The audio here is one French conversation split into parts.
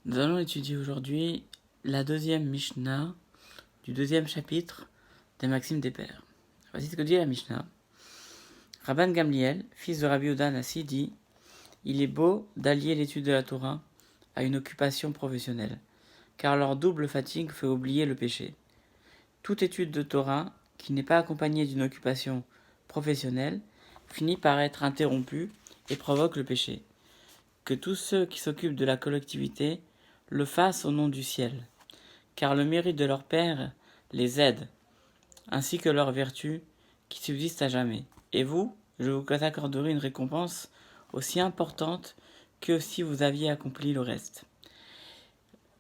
Nous allons étudier aujourd'hui la deuxième Mishnah du deuxième chapitre des Maximes des Pères. Voici ce que dit la Mishnah. Rabban Gamliel, fils de Rabbi Yehuda Hanassi, dit « Il est beau d'allier l'étude de la Torah à une occupation professionnelle, car leur double fatigue fait oublier le péché. Toute étude de Torah qui n'est pas accompagnée d'une occupation professionnelle finit par être interrompue et provoque le péché. Que tous ceux qui s'occupent de la collectivité le fassent au nom du ciel, car le mérite de leur Père les aide, ainsi que leur vertu qui subsiste à jamais. Et vous, je vous accorderai une récompense aussi importante que si vous aviez accompli le reste. »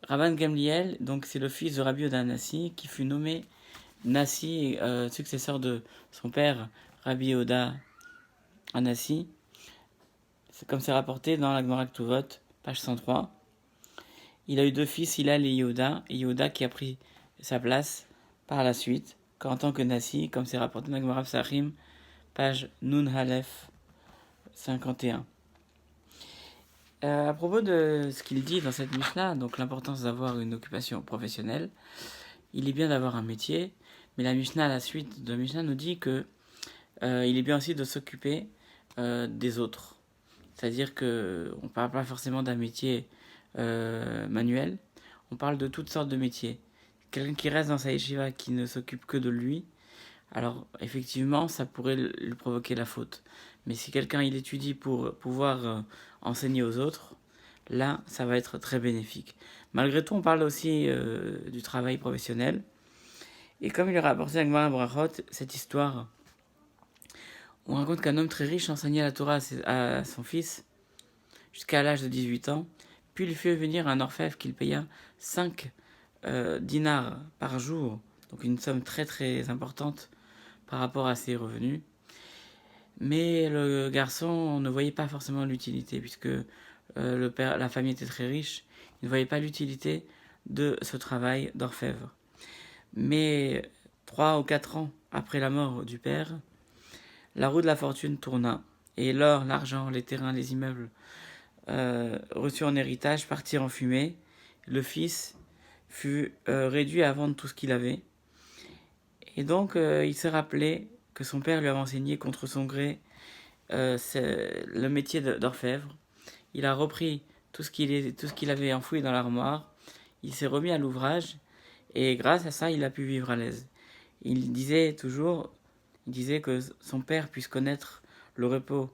Rabban Gamliel, donc c'est le fils de Rabbi Yehuda Hanassi, qui fut nommé Nassi, successeur de son père Rabbi Yehuda Hanassi. C'est comme c'est rapporté dans la Gemara Ketuvot, page 103. Il a eu deux fils, Hillel et Yehuda qui a pris sa place par la suite, en tant que Nassi, comme c'est rapporté dans la Gemara Psachim, page Nun Halef 51. À propos de ce qu'il dit dans cette Mishnah, donc l'importance d'avoir une occupation professionnelle, il est bien d'avoir un métier, mais la Mishnah, à la suite de la Mishnah, nous dit que il est bien aussi de s'occuper des autres. C'est-à-dire qu'on ne parle pas forcément d'un métier manuel, on parle de toutes sortes de métiers. Quelqu'un qui reste dans sa yeshiva, qui ne s'occupe que de lui, alors effectivement, ça pourrait lui provoquer la faute. Mais si quelqu'un il étudie pour pouvoir enseigner aux autres, là, ça va être très bénéfique. Malgré tout, on parle aussi du travail professionnel. Et comme il est rapporté à Gemara Brachot, cette histoire, on raconte qu'un homme très riche enseignait la Torah à son fils jusqu'à l'âge de 18 ans, puis il fit venir un orfèvre qu'il paya 5 dinars par jour, donc une somme très très importante par rapport à ses revenus. Mais le garçon ne voyait pas forcément l'utilité, puisque la famille était très riche, il ne voyait pas l'utilité de ce travail d'orfèvre. Mais 3 ou 4 ans après la mort du père, la roue de la fortune tourna, et l'or, l'argent, les terrains, les immeubles reçus en héritage partirent en fumée. Le fils fut réduit à vendre tout ce qu'il avait. Et donc, il se rappelait que son père lui avait enseigné contre son gré le métier d'orfèvre. Il a repris tout ce qu'il avait enfoui dans l'armoire. Il s'est remis à l'ouvrage et grâce à ça, il a pu vivre à l'aise. Il disait que son père puisse connaître le repos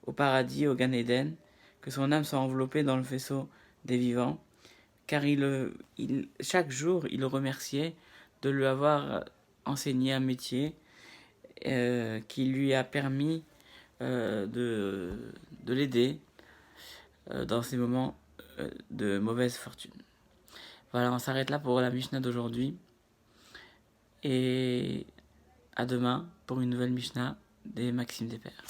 au paradis, au Gan Eden, que son âme soit enveloppée dans le faisceau des vivants, car chaque jour, il le remerciait de lui avoir enseigné un métier qui lui a permis de l'aider dans ces moments de mauvaise fortune. Voilà, on s'arrête là pour la Mishnah d'aujourd'hui. Et à demain pour une nouvelle Mishnah des Maximes des Pères.